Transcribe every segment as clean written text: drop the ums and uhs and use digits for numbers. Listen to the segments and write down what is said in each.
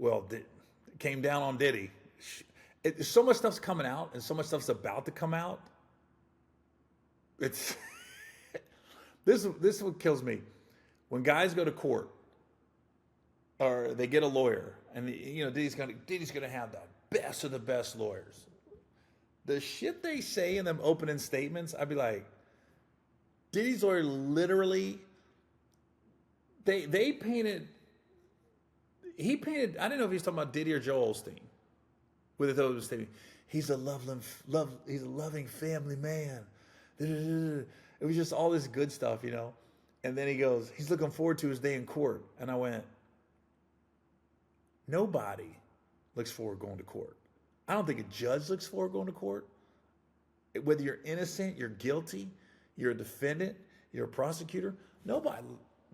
Well, came down on Diddy. So much stuff's coming out, and so much stuff's about to come out. It's this is what kills me. When guys go to court or they get a lawyer, and Diddy's gonna have the best of the best lawyers. The shit they say in them opening statements, I'd be like, Diddy's lawyer literally, they painted. He painted. I didn't know if he was talking about Diddy or Joel Osteen. With the opening statement, he's a loving family man. It was just all this good stuff, And then he goes, he's looking forward to his day in court. And I went, nobody looks forward to going to court. I don't think a judge looks forward to going to court. Whether you're innocent, you're guilty, you're a defendant, you're a prosecutor, nobody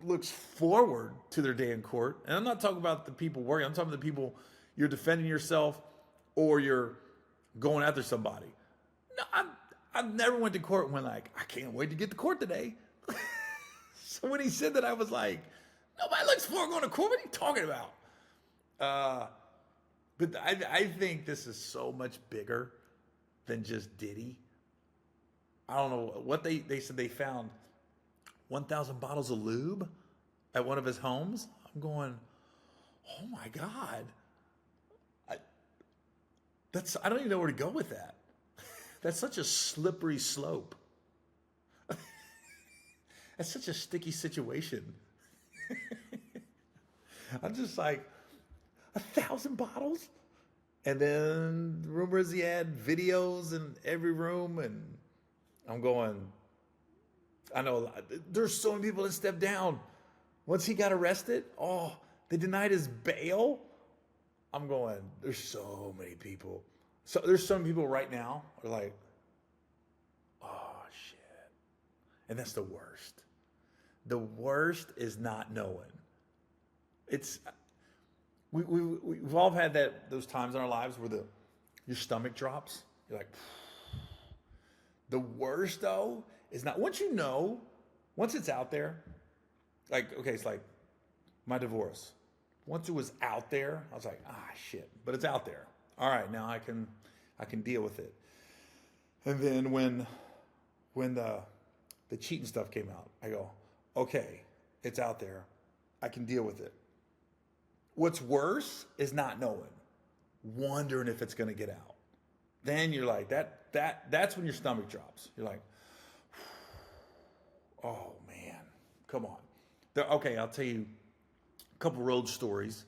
looks forward to their day in court. And I'm not talking about the people working. I'm talking about the people you're defending yourself or you're going after somebody. No, I've never went to court and went like, I can't wait to get to court today. So when he said that, I was like, nobody looks forward to going to court. What are you talking about? But I think this is so much bigger than just Diddy. I don't know what they said they found 1,000 bottles of lube at one of his homes. I'm going, oh my God. I don't even know where to go with that. That's such a slippery slope. That's such a sticky situation. I'm just like, 1,000 bottles? And then rumors he had videos in every room, and I'm going, I know there's so many people that stepped down. Once he got arrested, they denied his bail. I'm going, there's so many people. So there's some people right now are like, oh shit. And that's the worst. The worst is not knowing. We've all had those times in our lives where your stomach drops. You're like, the worst though is not, once it's out there, like, okay, it's like my divorce. Once it was out there, I was like, shit, but it's out there. All right, now I can deal with it. And then when the cheating stuff came out, I go, okay, it's out there. I can deal with it. What's worse is not knowing, wondering if it's going to get out. Then you're like, that's when your stomach drops. You're like, oh man, come on. Okay, I'll tell you a couple road stories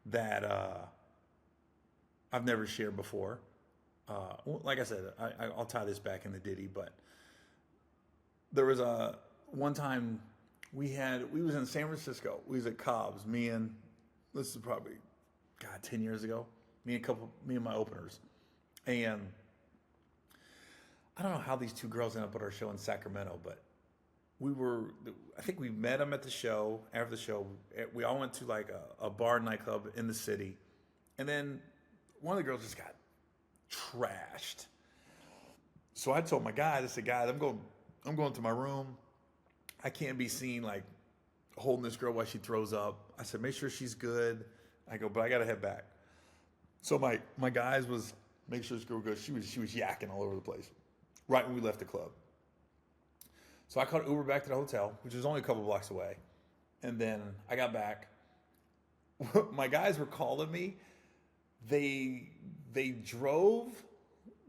that I've never shared before. Like I said, I'll tie this back into Diddy, but there was one time we was in San Francisco. We was at Cobb's, this is probably, 10 years ago. Me and my openers. And I don't know how these two girls ended up at our show in Sacramento, but I think we met them at the show. After the show, we all went to like a bar nightclub in the city. And then one of the girls just got trashed. So I told my guy, guys, I'm going to my room. I can't be seen like holding this girl while she throws up. I said, make sure she's good. I go, but I got to head back. So my guys was make sure this girl was good. She was yakking all over the place right when we left the club. So I caught an Uber back to the hotel, which was only a couple blocks away. And then I got back. My guys were calling me. They drove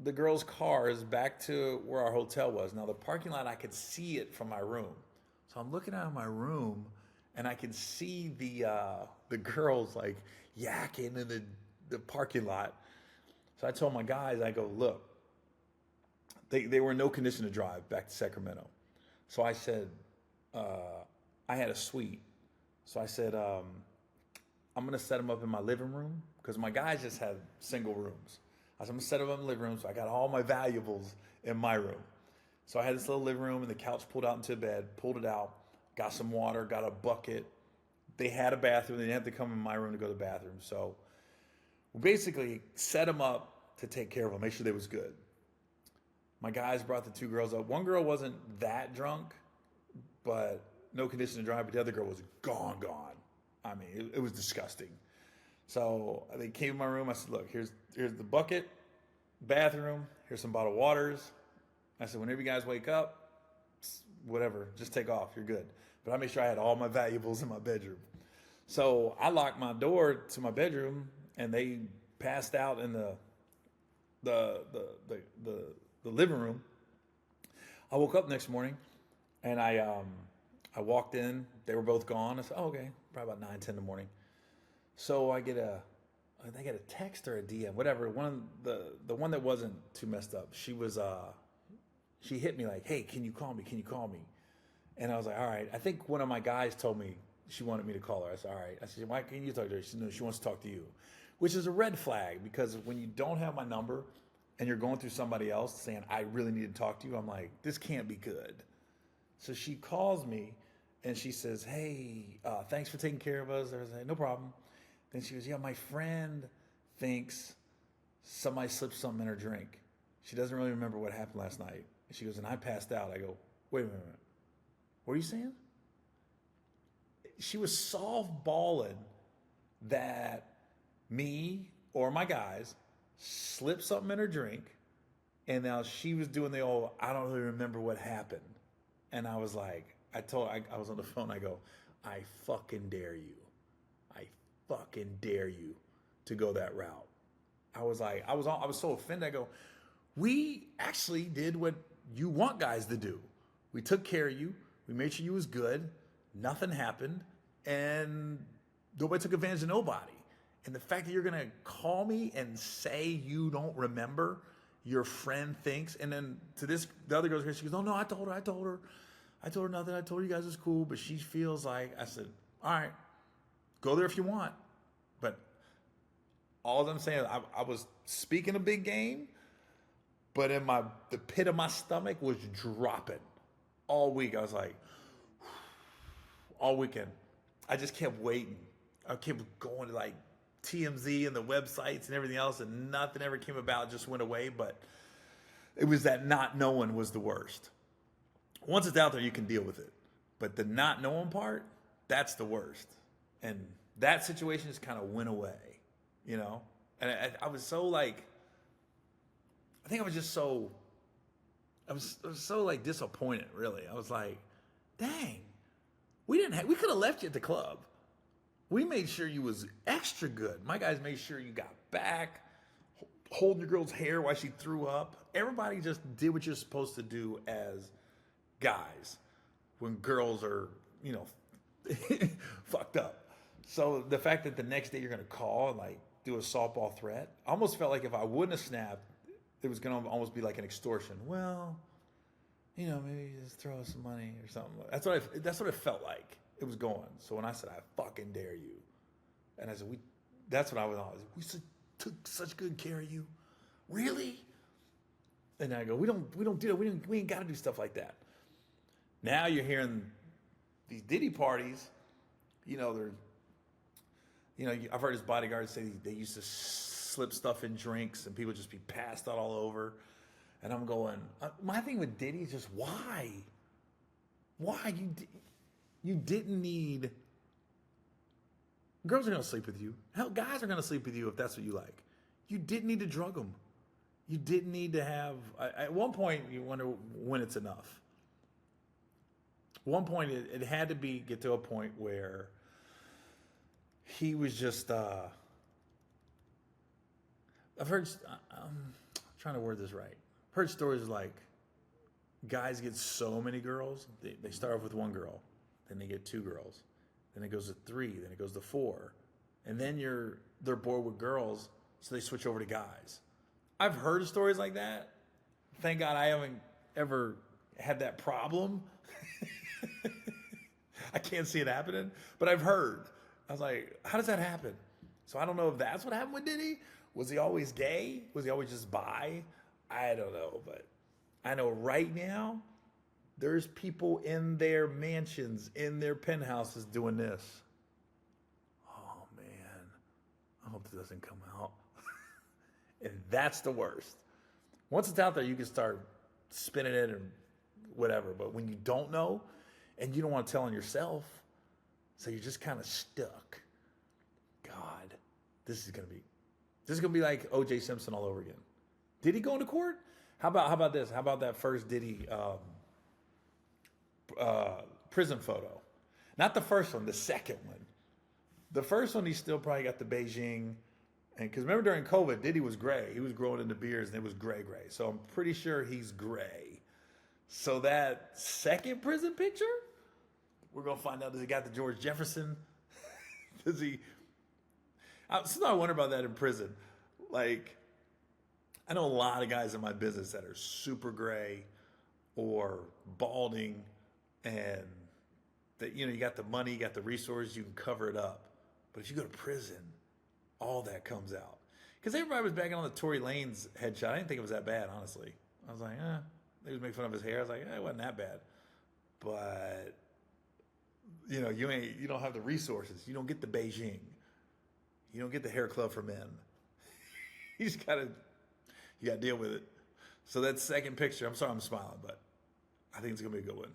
the girls' cars back to where our hotel was. Now the parking lot, I could see it from my room. So I'm looking out of my room and I can see the girls like yakking in the parking lot. So I told my guys, I go, look, they were in no condition to drive back to Sacramento. So I said, I had a suite. So I said, I'm going to set them up in my living room because my guys just had single rooms. I said, I'm going to set them up in the living room. So I got all my valuables in my room. So I had this little living room and the couch pulled out into a bed, pulled it out, got some water, got a bucket. They had a bathroom. They didn't have to come in my room to go to the bathroom. So we basically set them up to take care of them, make sure they was good. My guys brought the two girls up. One girl wasn't that drunk, but no condition to drive, but the other girl was gone. I mean, it was disgusting. So they came in my room. I said, look, here's the bucket, bathroom. Here's some bottled waters. I said, whenever you guys wake up, whatever, just take off. You're good. But I made sure I had all my valuables in my bedroom. So I locked my door to my bedroom, and they passed out in the living room. I woke up next morning, and I walked in. They were both gone. I said, oh, okay, probably about 9, 10 in the morning. So I get a text or a DM, whatever. The one that wasn't too messed up. She hit me like, hey, can you call me? Can you call me? And I was like, all right. I think one of my guys told me she wanted me to call her. I said, all right. I said, why can't you talk to her? She said, no, she wants to talk to you, which is a red flag, because when you don't have my number and you're going through somebody else saying, I really need to talk to you, I'm like, this can't be good. So she calls me and she says, hey, thanks for taking care of us. I was like, no problem. Then she goes, yeah, my friend thinks somebody slipped something in her drink. She doesn't really remember what happened last night. She goes, and I passed out. I go, wait a minute. What are you saying? She was softballing that me or my guys slipped something in her drink, and now she was doing the old, I don't really remember what happened. And I was like, I was on the phone, I go, I fucking dare you. I fucking dare you to go that route. I was like, I was so offended. I go, we actually did what you want guys to do. We took care of you. We made sure you was good. Nothing happened. And nobody took advantage of nobody. And the fact that you're going to call me and say you don't remember, your friend thinks, and then to this, the other girl, she goes, oh no, I told her nothing. I told you guys it's cool, but she feels like, I said, all right, go there if you want. But all I'm saying, I was speaking a big game, but in the pit of my stomach was dropping all week. I was like, all weekend. I just kept waiting. I kept going to like TMZ and the websites and everything else, and nothing ever came about. It just went away. But it was that not knowing was the worst. Once it's out there, you can deal with it. But the not knowing part, that's the worst. And that situation just kind of went away, you know? And I was so like, I think I was just so, I was so like disappointed, really. I was like, dang, we could have left you at the club. We made sure you was extra good. My guys made sure you got back, holding your girl's hair while she threw up. Everybody just did what you're supposed to do as guys when girls are, you know, fucked up. So the fact that the next day you're going to call and like do a softball threat, I almost felt like if I wouldn't have snapped, it was going to almost be like an extortion. Well, you know, maybe just throw us some money or something. That's what it felt like. It was going. So when I said, I fucking dare you. And I said, that's what I was on. We took such good care of you. Really? And I go, we don't do that. We ain't got to do stuff like that. Now you're hearing these Diddy parties, you know, I've heard his bodyguards say they used to slip stuff in drinks and people just be passed out all over. And I'm going, my thing with Diddy is just why? Why? You didn't need, girls are going to sleep with you. Hell, guys are going to sleep with you if that's what you like. You didn't need to drug them. You didn't need to have, at one point you wonder when it's enough. One point it had to get to a point where he was just, I've heard, I'm trying to word this right. I've heard stories like guys get so many girls, they start off with one girl, then they get 2 girls, then it goes to 3, then it goes to 4, and then they're bored with girls, so they switch over to guys. I've heard stories like that. Thank God I haven't ever had that problem. I can't see it happening, but I've heard. I was like, how does that happen? So I don't know if that's what happened with Diddy. Was he always gay? Was he always just bi? I don't know, but I know right now there's people in their mansions, in their penthouses doing this. Oh man, I hope it doesn't come out. And that's the worst. Once it's out there, you can start spinning it and whatever. But when you don't know and you don't want to tell on yourself, so you're just kind of stuck. God, this is gonna be like O.J. Simpson all over again. Did he go into court? How about this? How about that first Diddy prison photo? Not the first one, the second one. The first one, he still probably got the Beijing. And because remember during COVID, Diddy was gray. He was growing into beards and it was gray. So I'm pretty sure he's gray. So that second prison picture, we're going to find out, does he got the George Jefferson? Does he? Sometimes I wonder about that in prison. Like, I know a lot of guys in my business that are super gray or balding, and that, you got the money, you got the resources, you can cover it up. But if you go to prison, all that comes out. Because everybody was bagging on the Tory Lanez headshot. I didn't think it was that bad, honestly. I was like, they was making fun of his hair. I was like, it wasn't that bad. But, you don't have the resources. You don't get the Beijing. You don't get the hair club for men. You got to deal with it. So that second picture, I'm sorry I'm smiling, but I think it's going to be a good one.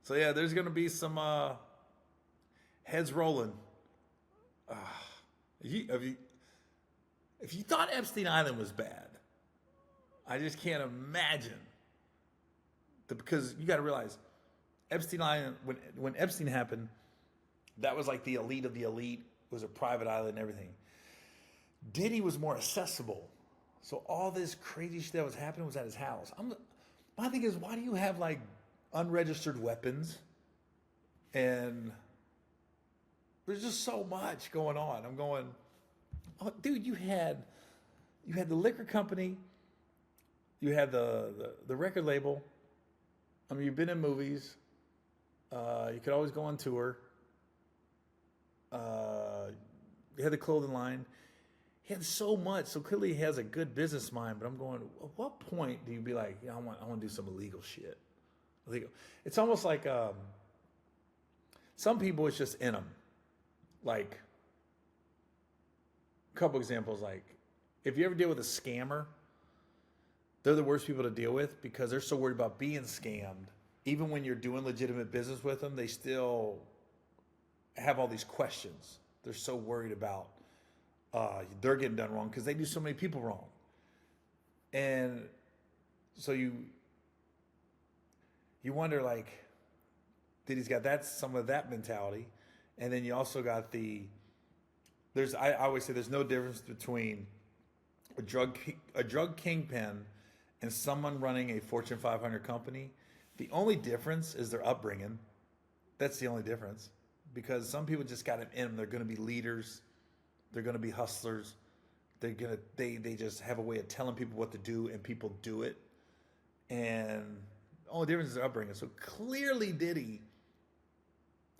So yeah, there's going to be some heads rolling. If you thought Epstein Island was bad, I just can't imagine. Because you got to realize, Epstein Island, when Epstein happened, that was like the elite of the elite. It was a private island and everything. Diddy was more accessible. So all this crazy shit that was happening was at his house. My thing is, why do you have like unregistered weapons? And there's just so much going on. I'm going, oh, dude, you had the liquor company, you had the record label. I mean, you've been in movies. You could always go on tour. You had the clothing line. He had so much. So clearly he has a good business mind. But I'm going, at what point do you be like, I want to do some illegal shit? Illegal. It's almost like some people, it's just in them. Like, a couple examples, like, if you ever deal with a scammer, they're the worst people to deal with because they're so worried about being scammed. Even when you're doing legitimate business with them, they still have all these questions. They're so worried about they're getting done wrong because they do so many people wrong. And so you wonder, like, Diddy's got some of that mentality. And then you also got I always say there's no difference between a drug kingpin and someone running a Fortune 500 company. The only difference is their upbringing. That's the only difference. Because some people just got it in them. They're going to be leaders. They're going to be hustlers. They just have a way of telling people what to do, and people do it. And the only difference is their upbringing. So clearly Diddy,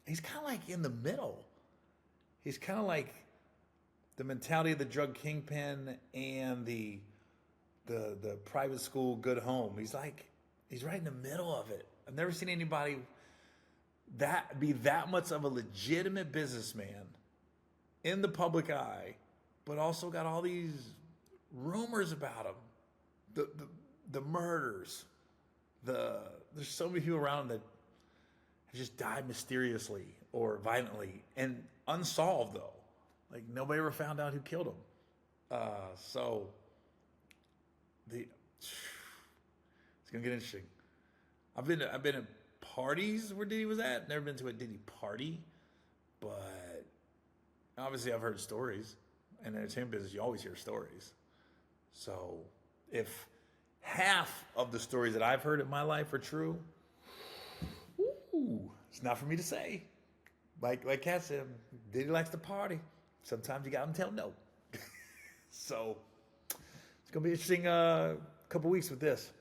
he's kind of like in the middle. He's kind of like the mentality of the drug kingpin and the private school good home. He's right in the middle of it. I've never seen anybody be that much of a legitimate businessman in the public eye, but also got all these rumors about him. The murders. There's so many people around him that have just died mysteriously or violently and unsolved, though. Like, nobody ever found out who killed him. So it's gonna get interesting. I've been at parties where Diddy was at. Never been to a Diddy party, but obviously I've heard stories. In the entertainment business, you always hear stories. So if half of the stories that I've heard in my life are true, it's not for me to say. Like Kat said, Diddy likes to party. Sometimes you got him tell no. So it's gonna be an interesting couple weeks with this.